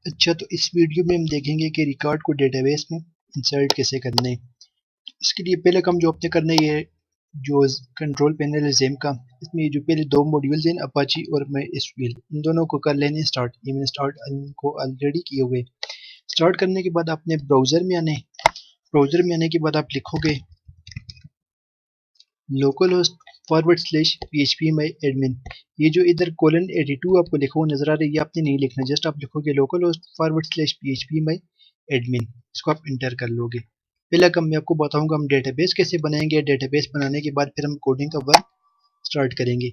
अच्छा, तो इस वीडियो में हम देखेंगे कि रिकॉर्ड को डेटाबेस में इंसर्ट कैसे करना है। इसके लिए पहले काम जो आपने करना है, ये जो कंट्रोल पैनल है ज़ेम का, इसमें ये जो पहले दो मॉड्यूल्स हैं अपाची और MySQL, इन दोनों को कर लेने स्टार्ट। ये मैंने स्टार्ट इनको ऑलरेडी किए हुए। स्टार्ट करने के बाद आपने ब्राउज़र में आने, ब्राउज़र में आने के बाद आप लिखोगे localhost/php my admin। ये जो इधर :82 आपको लिखा हुआ नजर आ रहा है, ये आपने नहीं लिखना, जस्ट आप लिखोगे localhost/php my admin। इसको आप इंटर कर लोगे। पहला काम मैं आपको बताऊंगा हम डेटाबेस कैसे बनाएंगे। डेटाबेस बनाने के बाद फिर हम कोडिंग का वर्क स्टार्ट करेंगे।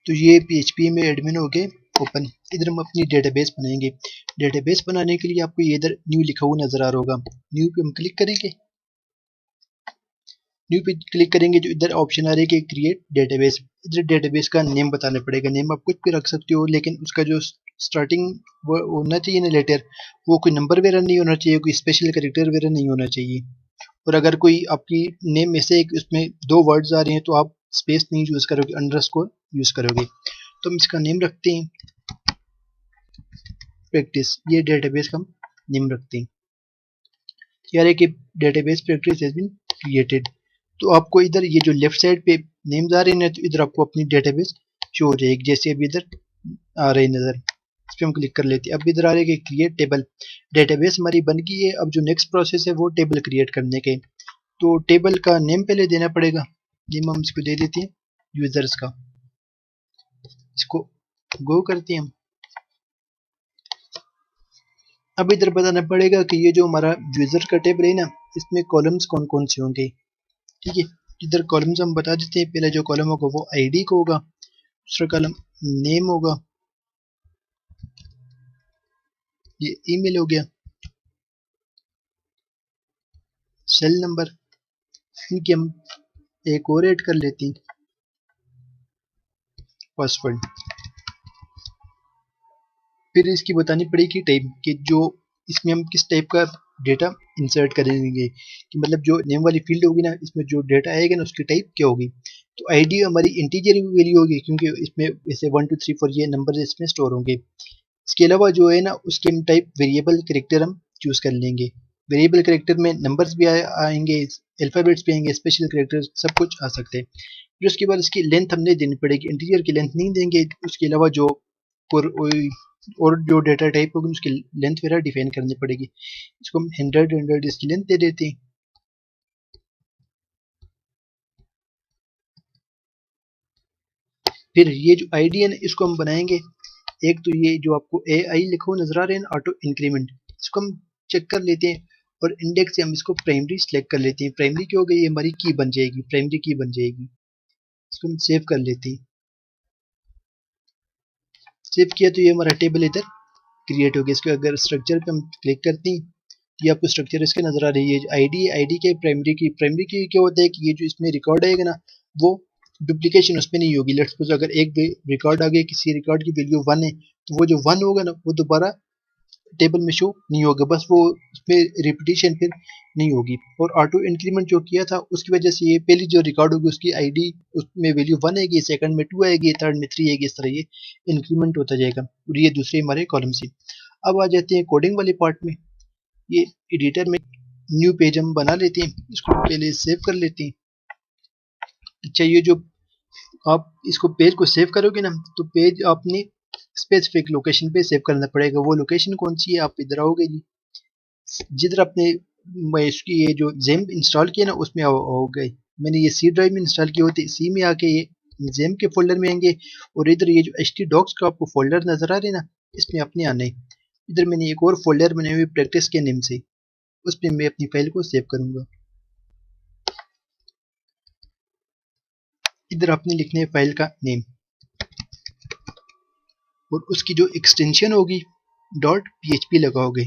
तो ये PHP में एडमिन हो गए ओपन। इधर हम अपनी डेटाबेस बनाएंगे। डेटाबेस बनाने के लिए आपको ये इधर न्यू लिखा हुआ नजर आ रहा होगा, न्यू पे हम क्लिक करेंगे। न्यू पे क्लिक करेंगे जो इधर ऑप्शन आ रहा है कि क्रिएट डेटाबेस। इधर डेटाबेस का नेम बताना पड़ेगा। नेम आप कुछ भी रख सकते हो, लेकिन उसका जो स्टार्टिंग वो होना चाहिए ना लेटर, वो कोई नंबर वगैरह नहीं होना चाहिए, कोई स्पेशल कैरेक्टर वगैरह नहीं होना चाहिए। और अगर कोई आपकी नेम में से एक उसमें दो वर्ड्स आ रहे हैं तो आप स्पेस नहीं यूज करोगे, अंडरस्कोर यूज करोगे। तो हम इसका नेम रखते हैं प्रैक्टिस। ये डेटाबेस का हम नेम रखते हैं। यार कि database practice has been created. तो आपको इधर ये जो लेफ्ट साइड पे नेम्स आ रहे हैं ना, तो इधर आपको अपनी डेटाबेस शो हो जाएगी, जैसे अभी इधर आ रही नजर। इस पे हम क्लिक कर लेते हैं। अब इधर आ रहा है कि क्रिएट टेबल। डेटाबेस हमारी बन गई है। अब जो नेक्स्ट प्रोसेस है वो टेबल क्रिएट करने के। तो टेबल का नेम पहले देना पड़ेगा। नेम हम इसको दे देते हैं यूजर्स का। इसको गो करते हैं हम। अब इधर बताना पड़ेगा कि ये जो हमारा यूजर का टेबल है ना, इसमें कॉलम्स कौन कौन से होंगे। ठीक है, इधर कॉलम्स हम बता देते हैं। पहला जो कॉलम होगा वो आईडी का होगा, दूसरा कॉलम नेम होगा, ये ईमेल हो गया, सेल नंबर, इनकी हम एक और ऐड कर लेते हैं, पासवर्ड। फिर इसकी बतानी पड़ेगी टाइप कि जो इसमें हम किस टाइप का डेटा इंसर्ट करेंगे, कि मतलब जो नेम वाली फील्ड होगी ना, इसमें जो डेटा आएगा ना उसकी टाइप क्या होगी। तो आईडी हमारी इंटीजर वैल्यू होगी, क्योंकि इसमें जैसे 1 2 3 4 ये नंबर इसमें स्टोर होंगे। इसके अलावा जो है ना, उसके हम टाइप वेरिएबल कैरेक्टर हम चूज कर लेंगे। वेरिएबल कैरेक्टर में नंबर्स भी आएंगे, अल्फाबेट्स भी आएंगे, स्पेशल कैरेक्टर सब कुछ आ सकते हैं। फिर उसके बाद इसकी लेंथ हमने देनी पड़ेगी। इंटीजर की लेंथ नहीं देंगे। उसके अलावा जो और जो डेटा टाइप होगी उसकी लेंथ वगैरह डिफाइन करनी पड़ेगी। इसको हम 100 इसकी लेंथ दे देते हैं। फिर ये जो आईडी है ना, इसको हम बनाएंगे। एक तो ये जो आपको AI लिखा हुआ नजर आ रहा है ना, ऑटो इंक्रीमेंट, इसको हम चेक कर लेते हैं। और इंडेक्स से हम इसको प्राइमरी सेलेक्ट कर लेते हैं। प्राइमरी क्या हो गई, ये हमारी की बन जाएगी, प्राइमरी की बन जाएगी। इसको हम सेव कर लेते हैं। सेव किया तो ये हमारा टेबल इधर क्रिएट हो गया। इसके अगर स्ट्रक्चर पे हम क्लिक करते हैं, ये आपको स्ट्रक्चर इसके नजर आ रही है। आईडी के प्राइमरी की क्या होता है कि ये जो इसमें रिकॉर्ड आएगा ना, वो डुप्लीकेशन उसमें नहीं होगी। लेट्स सपोज अगर एक रिकॉर्ड आ गया, किसी रिकॉर्ड की वैल्यू 1 है, तो वो जो 1 होगा ना, वो दोबारा टेबल में शो नहीं होगा, बस वो उसमें रिपीटिशन फिर नहीं होगी। और ऑटो इंक्रीमेंट जो किया था उसकी वजह से ये पहली जो रिकॉर्ड होगी उसकी आईडी, उसमें वैल्यू 1 आएगी, सेकंड में 2 आएगी, थर्ड में 3 आएगी। इस तरह ये इंक्रीमेंट होता जाएगा। और ये दूसरे हमारे कॉलम से। अब आ जाते हैं कोडिंग वाले पार्ट में। ये एडिटर में न्यू पेज हम बना लेते हैं। इसको पहले सेव कर लेते हैं। अच्छा, ये जो आप इसको पेज को सेव करोगे ना, तो पेज आपने स्पेसिफिक लोकेशन पे सेव करना पड़ेगा। वो लोकेशन कौन सी है, आप इधर आओगे जी, जिधर आपने इसकी ये जो जेम इंस्टॉल किया ना उसमें हो गए। मैंने ये सी ड्राइव में इंस्टॉल किए होते, सी में आके ये जेम के फोल्डर में आएंगे। और इधर ये जो htdocs का आपको फोल्डर नजर आ रहे हैं ना, इसमें अपने आने। इधर मैंने एक और फोल्डर बनाए हुए प्रैक्टिस के नेम से, उसमें मैं अपनी फाइल को सेव करूंगा। इधर आपने लिखने है फाइल का नेम, और उसकी जो एक्सटेंशन होगी .php लगाओगे।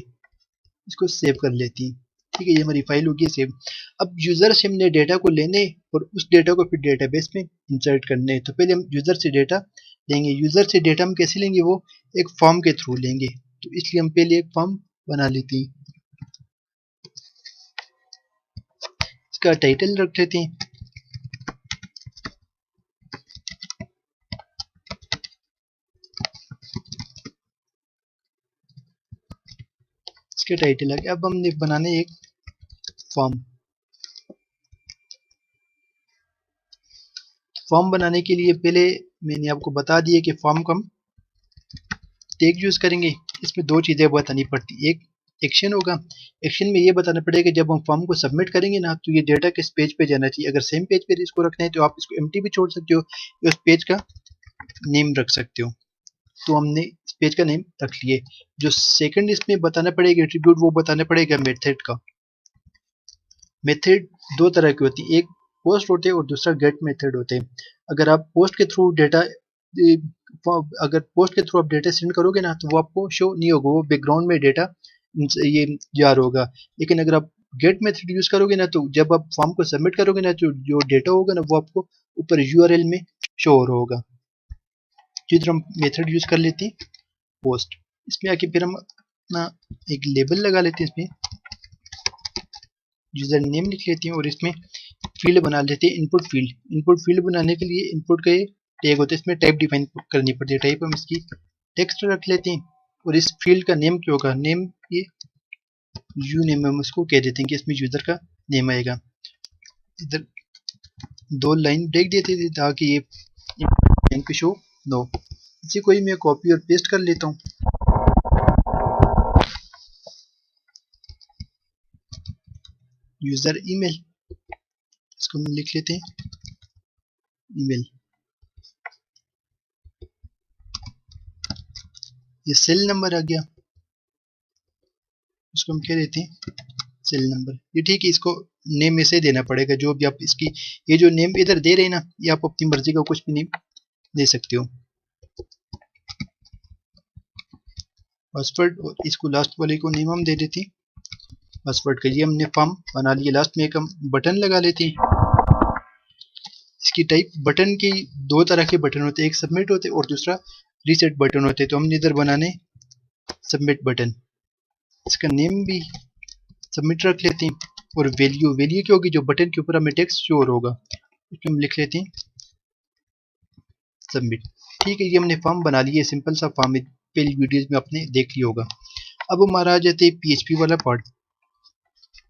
इसको सेव कर लेती हैं। ठीक है, ये हमारी फाइल होगी सेव। अब यूजर से हमने डेटा को लेने और उस डेटा को फिर डेटाबेस में इंसर्ट करने। तो पहले हम यूजर से डेटा लेंगे। यूजर से डेटा हम कैसे लेंगे, वो एक फॉर्म के थ्रू लेंगे। तो इसलिए हम पहले एक फॉर्म बना लेते हैं। इसका टाइटल रख लेते हैं इसके टाइटल आ गया। अब हमने बनाने एक फॉर्म। फॉर्म बनाने के लिए पहले मैंने आपको बता दिया कि फॉर्म को हम टैग यूज करेंगे। इसमें दो चीजें बतानी पड़ती, एक एक्शन होगा। एक्शन में ये बताना पड़ेगा जब हम फॉर्म को सबमिट करेंगे ना तो ये डेटा किस पेज पे जाना चाहिए। अगर सेम पेज पे इसको रखना है तो आप इसको एम्प्टी भी छोड़ सकते हो, या उस पेज का नेम रख सकते हो। तो हमने इस पेज का नेम रख लिए। जो सेकंड इसमें बताना पड़ेगा एट्रीब्यूट, वो बताना पड़ेगा मेथड का। मेथड दो तरह की होती है, एक पोस्ट होते हैं और दूसरा गेट मेथड होते हैं। अगर आप पोस्ट के थ्रू डेटा अगर पोस्ट के थ्रू आप डेटा सेंड करोगे ना तो वो आपको शो नहीं होगा, वो बैकग्राउंड में डेटा ये जा रहा होगा। लेकिन अगर आप गेट मेथड यूज करोगे ना तो जब आप फॉर्म को सबमिट करोगे ना तो जो डेटा होगा ना वो आपको ऊपर यूआरएल में शो हो रहा होगा। जिधर हम मेथड यूज कर लेते हैं पोस्ट। इसमें आके फिर हम अपना एक लेबल लगा लेते हैं, इसमें यूजर नेम लिख लेते हैं और इसमें फील्ड बना लेते हैं इनपुट फील्ड। इनपुट फील्ड बनाने के लिए इनपुट का टैग होता है, इसमें टाइप डिफाइन करनी पड़ती है। टाइप हम इसकी टेक्स्ट रख लेते हैं और इस फील्ड का नेम क्या होगा, नेम ये यू नेम हम उसको कह देते हैं कि इसमें यूजर का नेम आएगा। इधर दो लाइन ब्रेक देते थे ताकि ये लाइन पे शो नो। इसी को ही मैं कॉपी और पेस्ट कर लेता हूँ। यूजर ईमेल, इसको हम लिख लेते हैं ईमेल। ये सेल नंबर आ गया, इसको हम क्या देते हैं सेल नंबर। ये ठीक है, इसको नेम ऐसे देना पड़ेगा जो भी आप इसकी, ये जो नेम इधर दे रहे हैं ना ये आप अपनी मर्जी का कुछ भी नेम दे सकते हो। पासवर्ड, और इसको लास्ट वाले को नेम हम दे देते हैं पासवर्ड का। ये हमने फॉर्म बना लिया। लास्ट में एक हम बटन लगा लेते हैं। इसकी टाइप बटन की दो तरह के बटन होते हैं, एक सबमिट होते हैं और दूसरा रीसेट बटन होते हैं। तो हमने इधर बनाने सबमिट बटन, इसका नेम भी सबमिट रख लेते हैं। और वैल्यू, वैल्यू क्या होगी, जो बटन के ऊपर हमें टेक्स्ट शो होगा उसमें हम लिख लेते हैं सबमिट। ठीक है, ये हमने फॉर्म बना लिया, सिंपल सा फॉर्म है, पहली वीडियोस में आपने देख लिया होगा। अब हमारा आ जाते हैं पीएचपी वाला पार्ट।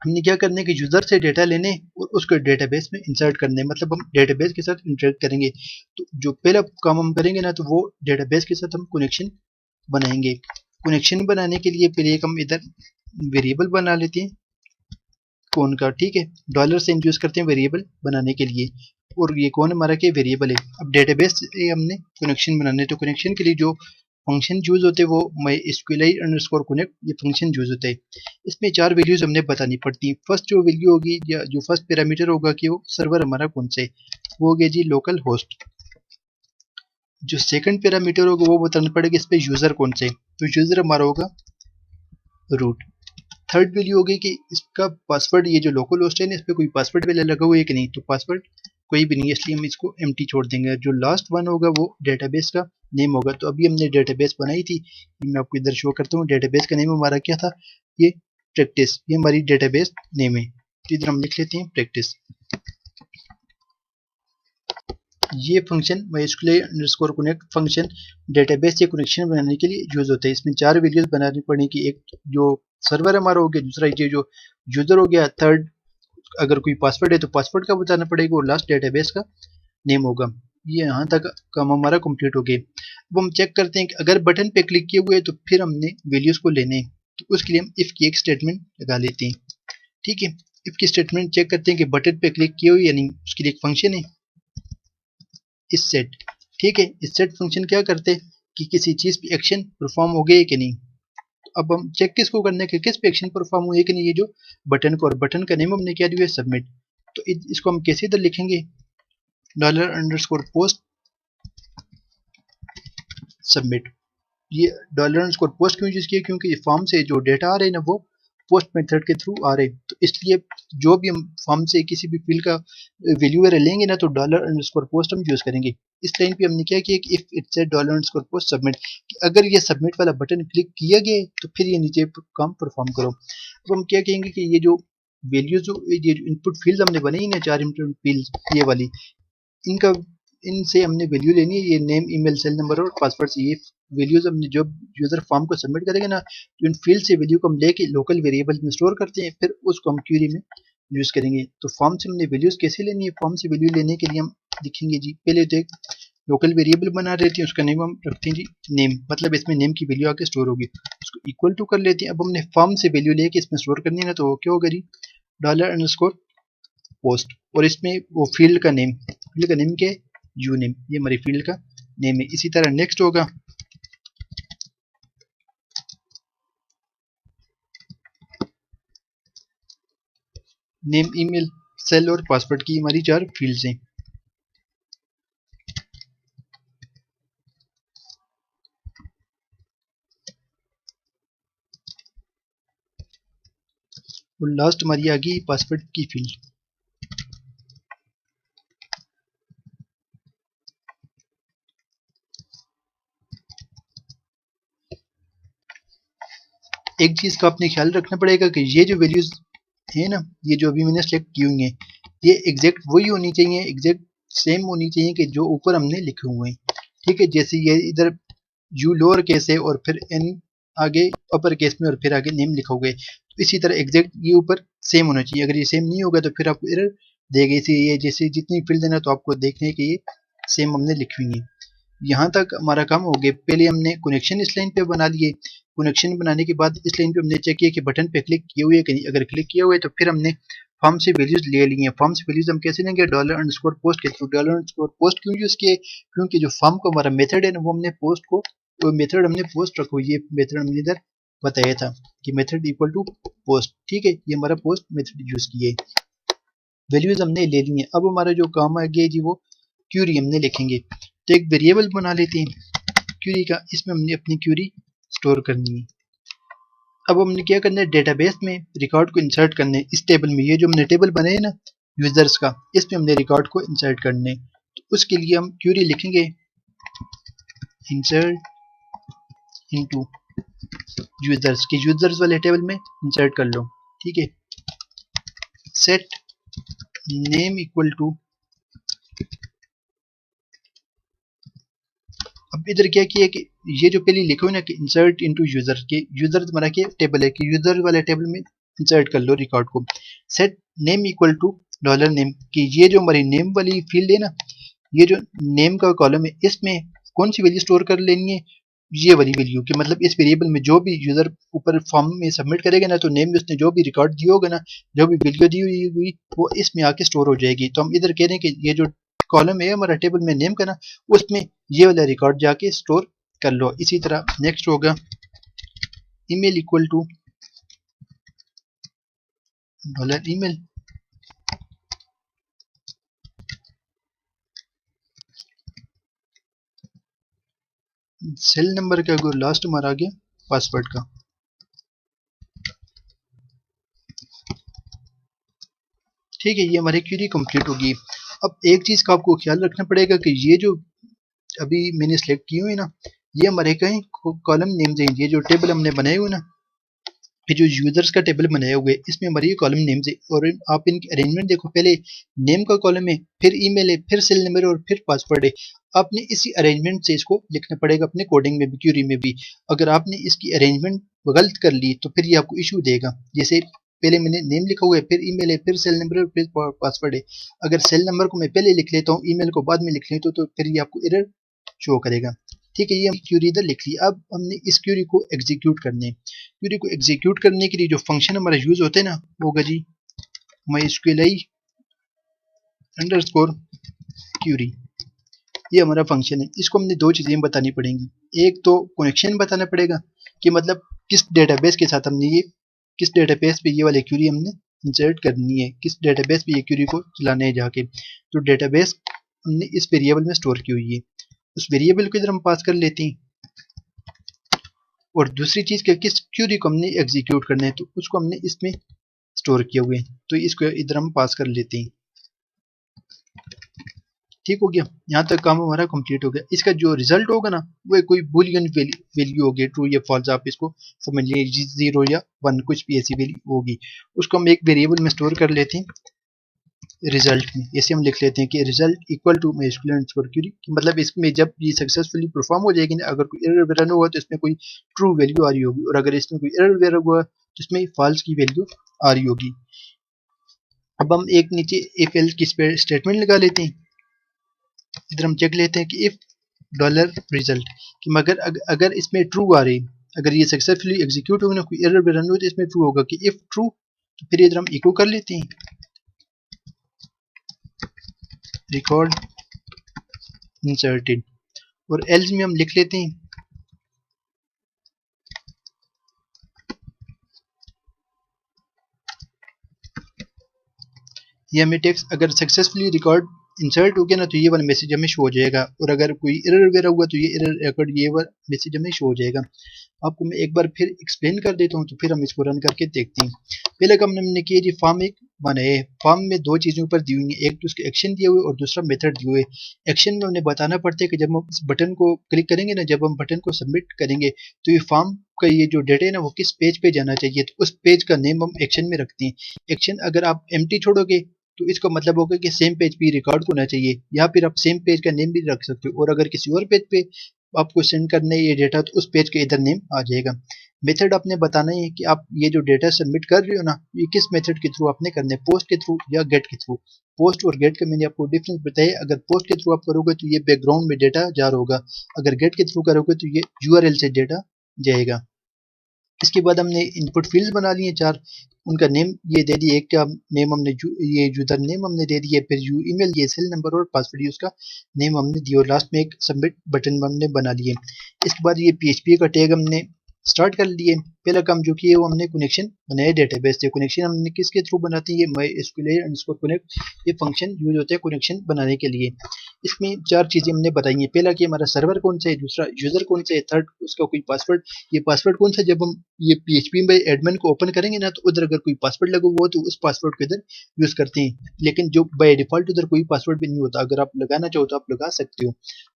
हमने क्या करना है कि यूजर से डेटा लेने और उसको डेटाबेस में इंसर्ट करने, मतलब हम डेटाबेस के साथ इंटरेक्ट करेंगे। तो जो पहला काम हम करेंगे ना तो वो डेटाबेस के साथ हम कनेक्शन बनाएंगे। कनेक्शन बनाने के लिए पहले एक हम इधर वेरिएबल बना लेते हैं कौन का, ठीक है। डॉलर साइन यूज करते हैं वेरिएबल बनाने के लिए, और ये कौन हमारा के वेरिएबल है। अब डेटाबेस से हमने कनेक्शन बनाने, तो कनेक्शन के लिए जो फंक्शन यूज होते हैं वो mysqli_connect ये फंक्शन यूज होता है। इसमें चार वैल्यूज हमने बतानी पड़ती हैं। फर्स्ट जो वैल्यू होगी या जो फर्स्ट पैरामीटर होगा कि वो सर्वर हमारा कौन सा है, वो हो गया जी लोकल होस्ट। जो सेकंड पैरामीटर होगा वो बताना पड़ेगा इस पे यूजर कौन से, तो यूजर हमारा होगा रूट। थर्ड वैल्यू होगी कि इसका पासवर्ड, ये जो लोकल होस्ट है ना इस पर कोई पासवर्ड वैल्यू लगा हुआ है कि नहीं, तो पासवर्ड कोई भी नहीं है इसलिए हम इसको एम्प्टी छोड़ देंगे। जो लास्ट वन होगा वो डेटाबेस का नेम होगा। तो अभी हमने डेटाबेस बनाई थी, मैं आपको इधर शो करता हूँ। डेटाबेस का नेम हमारा क्या था, ये प्रैक्टिस, ये हमारी डेटाबेस नेम है। तो इधर हम लिख लेते हैं प्रैक्टिस। ये फंक्शन mysqli_connect फंक्शन डेटाबेस से कनेक्शन बनाने के लिए यूज होता है। इसमें चार वैल्यूज बनानी पड़ेगी, एक जो सर्वर हमारा हो गया, दूसरा ये जो यूजर हो गया, थर्ड अगर कोई पासवर्ड है तो पासवर्ड का बताना पड़ेगा, और लास्ट डेटाबेस का नेम होगा। ये यहाँ तक काम हमारा कंप्लीट हो गया। अब हम चेक करते हैं कि अगर बटन पे क्लिक किए हुए तो फिर हमने वैल्यूज को लेने हैं, तो उसके लिए हम इफ की एक स्टेटमेंट लगा लेते हैं। ठीक है, इफ की स्टेटमेंट चेक करते हैं कि बटन पे क्लिक किए हुए यानी उसके लिए एक फंक्शन है इस सेट। ठीक है, इस सेट फंक्शन क्या करते हैं कि किसी चीज पे एक्शन परफॉर्म हो गया कि नहीं। अब हम चेक किसको करने के, किस पे एक्शन परफॉर्म हुई है कि नहीं, ये जो बटन को, और बटन का नेम हमने क्या दिया है सबमिट। तो इसको हम कैसे इधर लिखेंगे, $_post सबमिट। ये $_post क्यों यूज किया, क्योंकि फॉर्म से जो डेटा आ रहे हैं ना वो पोस्ट मेथड के थ्रू आ रहे हैं। तो इसलिए जो भी हम फॉर्म से किसी भी फील्ड का वैल्यू वगैरह लेंगे ना तो $_post हम यूज करेंगे। इस लाइन पे हमने क्या किया कि if it said $_post submit, अगर ये सबमिट वाला बटन क्लिक किया गया तो फिर ये नीचे काम परफॉर्म करो। अब हम क्या कहेंगे कि ये जो वैल्यूज, ये जो इनपुट फील्ड हमने बनाई ना, चार इनपुट फील्ड ये वाली, इनका इनसे हमने वैल्यू लेनी है, ये नेम, ईमेल, सेल नंबर और पासवर्ड से। ये वैल्यूज हमने जो यूजर फॉर्म को सबमिट करेगा ना, तो इन फील्ड से वैल्यू को हम लेके लोकल वेरिएबल में स्टोर करते हैं, फिर उसको हम क्वेरी में यूज करेंगे। तो फॉर्म से हमने वैल्यूज कैसे लेनी है? फॉर्म से वैल्यू लेने के लिए हम लिखेंगे जी, पहले तो एक लोकल वेरिएबल बना देते हैं, उसका नेम हम रखते हैं जी नेम, मतलब इसमें नेम की वैल्यू आके स्टोर होगी, उसको इक्वल टू कर लेते हैं। अब हमने फॉर्म से वैल्यू लेके इसमें स्टोर करनी है ना, तो क्या होगा जी, $_post, और इसमें वो फील्ड का नेम क्या है, यू नेम, ये हमारी फील्ड का नेम है। इसी तरह नेक्स्ट होगा नेम, ईमेल, सेल और पासवर्ड की हमारी 4 फील्ड्स हैं। और लास्ट हमारी आ गई पासवर्ड की फील्ड। एक चीज का आपने ख्याल रखना पड़ेगा कि ये जो वैल्यूज है ना, ये जो अभी मैंने सेलेक्ट की हुई हैं, ये एग्जैक्ट वही होनी चाहिए, एग्जैक्ट सेम होनी चाहिए कि जो ऊपर हमने लिखे हुए हैं। ठीक है, जैसे ये इधर यू लोअर केस है और फिर एन आगे अपर केस में और फिर आगे नेम लिखा हुआ है, तो इसी तरह एग्जैक्ट ये ऊपर सेम होना चाहिए। अगर ये सेम नहीं होगा तो फिर आपको एरर देगा। इसी ये जैसे जितनी फील्ड है ना, तो आपको देखने की ये सेम हमने लिखी हुई है। यहाँ तक हमारा काम हो गया। पहले हमने कनेक्शन इस लाइन पे बना लिए, कनेक्शन बनाने के बाद इस लाइन पे हमने चेक किया कि बटन पे क्लिक किए हुए है कि नहीं। अगर क्लिक किया हुआ है तो फिर हमने फॉर्म से वैल्यूज ले ली हैं। फॉर्म से वैल्यूज हम कैसे लेंगे, $_post के थ्रू। $_post क्यों यूज किए, क्योंकि जो फॉर्म का हमारा मेथड है ना, वो हमने पोस्ट को, वो मेथड हमने पोस्ट रखा हुआ, ये मेथड हमने इधर बताया था कि मेथड इक्वल टू पोस्ट। ठीक है, ये हमारा पोस्ट मेथड यूज किए, वैल्यूज हमने ले ली हैं। अब हमारा जो काम आ गया जी, वो क्यूरी हमने लिखेंगे। तो एक वेरिएबल बना लेते हैं क्यूरी का, इसमें हमने अपनी क्यूरी स्टोर करनी है। अब हमने क्या करना है, डेटाबेस में रिकॉर्ड को इंसर्ट करने इस टेबल में। ये जो हमने टेबल बनाए ना यूजर्स का, इसमें हमने रिकॉर्ड को इंसर्ट करने। तो उसके लिए हम क्यूरी लिखेंगे इंसर्ट इनटू यूजर्स, के यूजर्स वाले टेबल में इंसर्ट कर लो। ठीक है, सेट नेम इक्वल टू, अब इधर क्या किया कि ये जो पहले लिखो ना कि इंसर्ट इनटू यूजर, के यूजर तुम्हारा क्या टेबल है, कि यूजर वाले टेबल में इंसर्ट कर लो रिकॉर्ड को। Set name equal to $name, कि ये जो हमारी नेम वाली फील्ड है ना, ये जो नेम का कॉलम है, इसमें कौन सी वैल्यू स्टोर कर लेनी है, ये वाली वैल्यू, कि मतलब इस वेरिएबल में जो भी यूजर ऊपर फॉर्म में सबमिट करेगा ना, तो नेम में उसने जो भी रिकॉर्ड दिया होगा ना, जो भी वैल्यू दी हुई वो इसमें आके स्टोर हो जाएगी। तो हम इधर कह रहे हैं कि ये जो कॉलम है हमारा टेबल में नेम का ना, उसमें ये वाला रिकॉर्ड जाके स्टोर कर लो। इसी तरह नेक्स्ट होगा email equal to $email, cell number का अगर लास्ट हमारा आ गया पासवर्ड का। ठीक है, ये हमारी क्वेरी कंप्लीट होगी। अब एक चीज का आपको ख्याल रखना पड़ेगा कि ये जो अभी मैंने सेलेक्ट की हुई है ना, ये हमारे कहीं कॉलम नेम्स हैं। ये जो टेबल हमने बनाए हुए ना, ये जो यूजर्स का टेबल बनाए हुए, इसमें हमारी ये कॉलम नेम्स है। और आप इनकी अरेंजमेंट देखो, पहले नेम का कॉलम है, फिर ईमेल है, फिर सेल नंबर और फिर पासवर्ड है। आपने इसी अरेंजमेंट से इसको लिखना पड़ेगा अपने कोडिंग में भी, क्यूरी में भी। अगर आपने इसकी अरेंजमेंट गलत कर ली तो फिर ये आपको इशू देगा। जैसे पहले मैंने नेम लिखा हुआ है, फिर ईमेल है, फिर सेल नंबर और फिर पासवर्ड है। अगर सेल नंबर को मैं पहले लिख लेता हूँ, ईमेल को बाद में लिख लेता हूँ, तो फिर ये आपको एरर शो करेगा। ठीक है, ये हम क्यूरी इधर लिख ली। अब हमने इस क्यूरी को एग्जीक्यूट करने है। क्यूरी को एग्जीक्यूट करने के लिए जो फंक्शन हमारा यूज होता है ना, वो होगा जी mysqli अंडरस्कोर क्यूरी। ये हमारा फंक्शन है। इसको हमने दो चीजें बतानी पड़ेंगी। एक तो कनेक्शन बताना पड़ेगा कि मतलब किस डेटाबेस के साथ हमने ये, किस डेटाबेस पे ये वाली क्यूरी हमने इंसर्ट करनी है, किस डेटाबेस पे ये क्यूरी को चलाना है जाके। तो डेटाबेस हमने इस वेरिएबल में स्टोर की हुई है, उस वेरिएबल को इधर हम पास कर लेते हैं। और दूसरी चीज के किस क्यूरी को हमने एग्जीक्यूट करना है, तो उसको हमने इसमें स्टोर किया हुए हैं, तो इसको इधर हम पास कर लेते हैं। ठीक हो गया, यहाँ तक काम हमारा कंप्लीट हो गया। इसका जो रिजल्ट होगा ना, वो कोई बुलियन वैल्यू होगी, ट्रू या फॉल्स, आप इसको समझ लीजिए, 0 या 1 कुछ भी ऐसी वैल्यू होगी। उसको हम एक वेरिएबल में स्टोर कर लेते हैं। रिजल्ट में ऐसे हम लिख लेते हैं कि result equal to MySQL underscore query, मतलब इसमें जब ये सक्सेसफुली परफॉर्म हो जाएगी ना, अगर कोई एरर वगैरह हुआ तो इसमें कोई ट्रू वैल्यू आ रही होगी, और अगर इसमें कोई एरर वगैरह हुआ तो इसमें फॉल्स की वैल्यू आ रही होगी। अब हम एक नीचे इफ एल्स की स्टेटमेंट लगा लेते हैं। इधर हम चेक लेते हैं कि इफ डॉलर रिजल्ट कि मगर अगर इसमें ट्रू आ रही, अगर ये सक्सेसफुली एग्जीक्यूट होगी ना, कोई एरर वगैरह नहीं हो तो इसमें ट्रू होगा कि इफ ट्रू, तो फिर इधर हम इको कर लेते हैं रिकॉर्ड इंसर्टेड, और एल्स में हम लिख लेते हैं ये हमें टेक्स्ट अगर सक्सेसफुली रिकॉर्ड इंसर्ट हो गया ना तो ये वाला मैसेज हमें शो हो जाएगा, और अगर कोई एरर वगैरह हुआ तो ये एरर रिकॉर्ड ये वाला मैसेज हमें शो हो जाएगा। आपको मैं एक बार फिर एक्सप्लेन कर देता हूँ, तो फिर हम इसको रन करके देखते हैं। पहले काम हमने किया जी फॉर्म एक बनाए, फॉर्म में दो चीज़ों पर दी हुई है, एक तो उसके एक्शन दिए हुए और दूसरा मेथड दिए हुए। एक्शन में हमने बताना पड़ता है कि जब हम इस बटन को क्लिक करेंगे ना, जब हम बटन को सबमिट करेंगे तो ये फॉर्म का ये जो डेटा है ना वो किस पेज पे जाना चाहिए, तो उस पेज का नेम हम एक्शन में रखते हैं। एक्शन अगर आप एम्प्टी छोड़ोगे तो इसका मतलब होगा कि सेम पेज पे रिकॉर्ड होना चाहिए, या फिर आप सेम पेज का नेम भी रख सकते हो, और अगर किसी और पेज पे आपको सेंड करना है ये डेटा तो उस पेज के इधर नेम आ जाएगा। मेथड आपने बताना है कि आप ये जो डेटा सबमिट कर रहे हो ना, ये किस मेथड के थ्रू आपने करना है, पोस्ट के थ्रू या गेट के थ्रू। पोस्ट और गेट का मैंने आपको डिफरेंस बताया, अगर पोस्ट के थ्रू आप करोगे तो ये बैकग्राउंड में डेटा जा रहा होगा, अगर गेट के थ्रू करोगे तो ये URL से डेटा जाएगा। इसके बाद हमने इनपुट फील्ड बना लिए चार, उनका नेम ये दे दिए, एक का नेम हमने ये यूजर नेम हमने दे दिए, फिर ईमेल, ये सेल नंबर और पासवर्ड ये उसका नेम हमने दिया, और लास्ट में एक सबमिट बटन हमने बना लिए। इसके बाद ये PHP का टैग हमने स्टार्ट कर लिए। पहला काम जो किया वो हमने कनेक्शन बनाया डेटाबेस से। कनेक्शन हमने किसके थ्रू बनाते हैं, ये MySQL_connect ये फंक्शन यूज होता है कनेक्शन बनाने के लिए। इसमें चार चीजें हमने बताई हैं, पहला कि हमारा सर्वर कौन सा है, दूसरा यूजर कौन सा है, थर्ड उसका कोई पासवर्ड, ये पासवर्ड कौन सा, जब हम ये PHP में एडमिन को ओपन करेंगे ना तो उधर अगर कोई पासवर्ड लगा हुआ हो तो उस पासवर्ड को इधर यूज करते हैं, लेकिन जो बाय डिफॉल्ट उधर कोई पासवर्ड भी नहीं होता, अगर आप लगाना चाहो तो आप लगा सकते हो।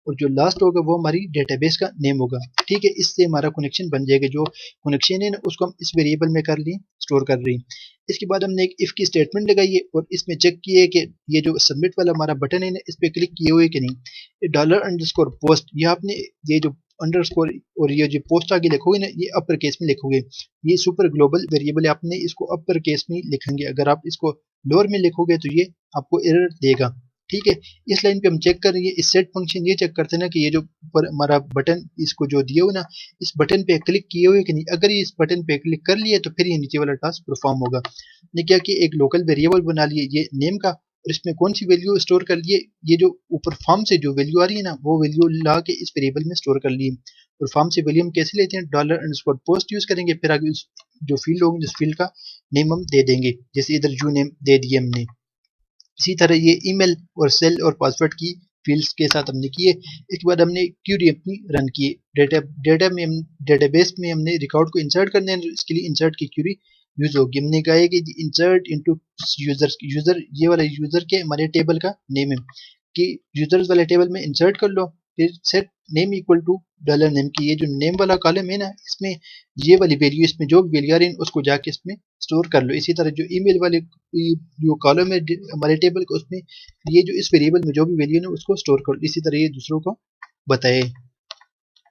और जो लास्ट होगा वो हमारी डेटाबेस का नेम होगा, ठीक है। इससे हमारा कनेक्शन बन जाएगा, जो कनेक्शन है ना उसको हम इस वेरिएबल में कर लिए स्टोर कर रहे हैं। इसके बाद हमने एक इफ की स्टेटमेंट लगाई है और इसमें चेक किए कि ये जो सबमिट वाला हमारा बटन है ना इस पर क्लिक किए हुए कि नहीं। ये $_पोस्ट ये आपने ये जो अंडरस्कोर और ये जो पोस्ट आगे लिखोगे ना ये अपर केस में लिखोगे, ये सुपर ग्लोबल वेरिएबल है, आपने इसको अपर केस में लिखेंगे, अगर आप इसको लोअर में लिखोगे तो ये आपको एरर देगा, ठीक है। इस लाइन पे हम चेक कर रहे हैं, इस सेट फंक्शन ये चेक करते हैं ना कि ये जो ऊपर हमारा बटन इसको जो दिया हुआ ना इस बटन पे क्लिक किए हुए कि नहीं, अगर ये इस बटन पे क्लिक कर लिए तो फिर ये नीचे वाला टास्क परफॉर्म होगा। ने क्या कि एक लोकल वेरिएबल बना लिए ये नेम का, और इसमें कौन सी वैल्यू स्टोर कर लिए, ये जो ऊपर फॉर्म से जो वैल्यू आ रही है ना वो वैल्यू ला के इस वेरिएबल में स्टोर कर लिए। और फॉर्म से वैल्यू हम कैसे लेते हैं, $_पोस्ट यूज करेंगे, फिर आगे उस जो फील्ड होगी उस फील्ड का नेम हम दे देंगे, जैसे इधर यू नेम दे दिए हमने। इसी तरह ये ईमेल और सेल और पासवर्ड की फील्ड्स के साथ हमने किए। इसके बाद हमने क्यूरी अपनी रन की, डेटा में डेटाबेस में हमने रिकॉर्ड को इंसर्ट करने हैं, इसके लिए इंसर्ट की क्यूरी यूज होगी। हमने कहा है कि इंसर्ट इनटू यूजर ये वाला यूजर के हमारे टेबल का नेम है कि यूजर्स वाले टेबल में इंसर्ट कर लो, फिर set name equal to $name की ये जो नेम वाला कॉलम है ना इसमें ये वाली वैल्यू, इसमें जो वैल्यू आ रही है उसको जाके इसमें स्टोर कर लो। इसी तरह जो ईमेल वाले जो कॉलम है हमारे टेबल का उसमें ये जो इस वेरिएबल में जो भी वैल्यू है उसको स्टोर कर लो, इसी तरह ये दूसरों को बताए।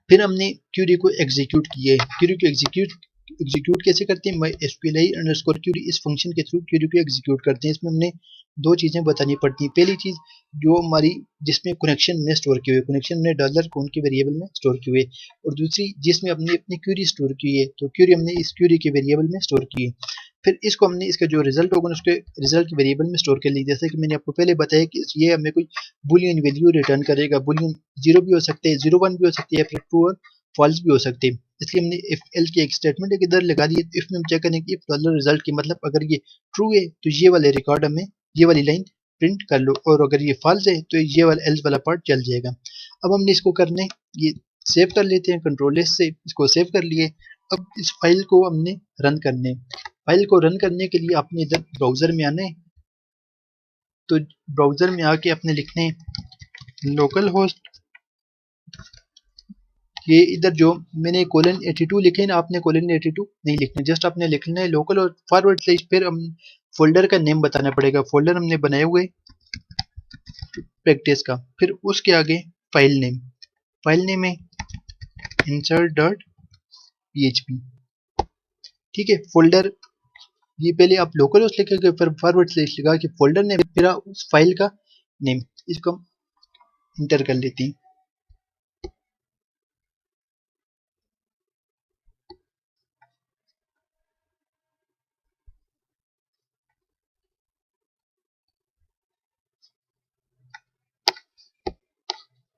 फिर हमने क्यूरी को एग्जीक्यूट किए, क्यूरी को एग्जीक्यूट कैसे करते हैं, MySQL_query इस फंक्शन के थ्रू क्यूरी को एग्जीक्यूट करते हैं। इसमें हमने दो चीज़ें बतानी पड़ती हैं, पहली चीज़ जो हमारी जिसमें कनेक्शन में स्टोर किए हुए, कनेक्शन ने डॉलर कौन के वेरिएबल में स्टोर किए हुए, और दूसरी जिसमें हमने अपनी क्यूरी स्टोर की है तो क्यूरी हमने इस क्यूरी के वेरिएबल में स्टोर की है। फिर इसको हमने इसका जो रिजल्ट होगा उसके रिजल्ट के वेरिएबल में स्टोर कर ली, जैसे कि मैंने आपको पहले बताया कि ये हमें कोई बुलियन वैल्यू रिटर्न करेगा, बुलियन 0 भी हो सकते हैं, 01 भी हो सकती है, फिर ट्रू और फॉल्स भी हो सकते हैं। इसलिए हमने इफ एल की एक स्टेटमेंट एक इधर लगा दी है। इफ में हम चेक करें कि डॉलर रिजल्ट की मतलब अगर ये ट्रू है तो ये वाले रिकॉर्ड हमें ये वाली लाइन प्रिंट कर लो, और अगर ये फॉल्स है तो ये वाला एल्स वाला पार्ट चल जाएगा। अब हमने इसको करने ये सेव कर लेते हैं, कंट्रोल एस से इसको सेव कर लिए। अब इस फाइल को हमने रन करने, फाइल को रन करने के लिए आपने इधर ब्राउजर में आना है, तो ब्राउजर में आके आपने लिखने लोकल होस्ट, ये इधर जो मैंने :82 लिखे ना, आपने :82 नहीं लिखना, जस्ट आपने लिखना है लोकल और फॉरवर्ड स्लैश फिर हम फोल्डर का नेम बताना पड़ेगा। फोल्डर हमने बनाए हुए प्रैक्टिस का, फिर उसके आगे फाइल नेम है insert डॉट php। ठीक है, फोल्डर ये पहले आप लोकल होस्ट लिखेंगे, फिर फॉरवर्ड स्लैश लगा कि फोल्डर नेम मेरा उस फाइल का नेम, इसको हम इंटर कर लेते हैं।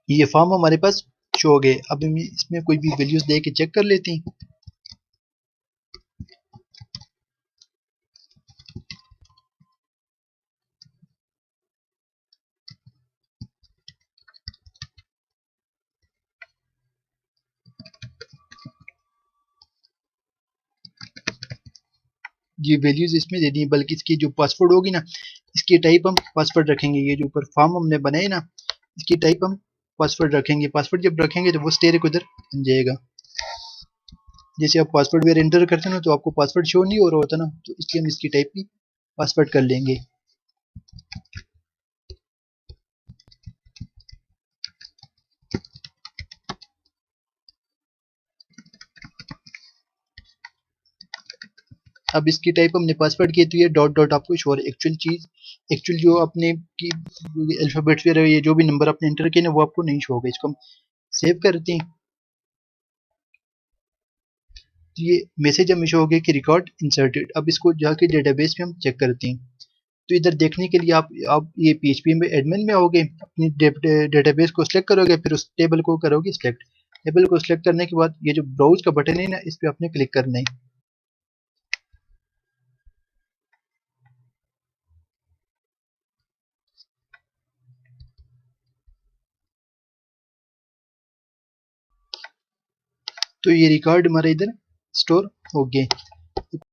ये फॉर्म हमारे पास शो हो गए। अब हम इसमें कोई भी वैल्यूज दे के चेक कर लेते हैं। ये वैल्यूज इसमें दे दी, बल्कि इसकी जो पासवर्ड होगी ना, इसकी टाइप हम पासवर्ड रखेंगे। ये जो ऊपर फॉर्म हमने बनाए ना, इसकी टाइप हम पासवर्ड रखेंगे। पासवर्ड जब रखेंगे तो वो स्टेरिक उधर बन जाएगा। जैसे आप पासवर्ड वेर एंटर करते हैं ना, तो आपको पासवर्ड शो नहीं हो रहा होता ना, तो इसलिए हम इसकी टाइप भी पासवर्ड कर लेंगे। अब इसकी टाइप हमने पासवर्ड की, तो ये डॉट डॉट आपको शो एक्चुअल जो आपने की अल्फाबेट्स वगैरह, ये जो भी नंबर आपने एंटर किए ना, वो आपको नहीं शो होगा। इसको हम सेव करते हैं। तो ये मैसेज हमें शो हो गया कि रिकॉर्ड इंसर्टेड। अब इसको जाके डेटाबेस में हम चेक करते हैं। तो इधर देखने के लिए आप ये PHP में एडमिन में आओगे, अपनी डेटाबेस को सिलेक्ट करोगे, फिर उस टेबल को करोगे सिलेक्ट। टेबल को सिलेक्ट करने के बाद ये जो ब्राउज का बटन है ना, इस पे आपने क्लिक करना है। तो ये रिकॉर्ड हमारा इधर स्टोर हो गया।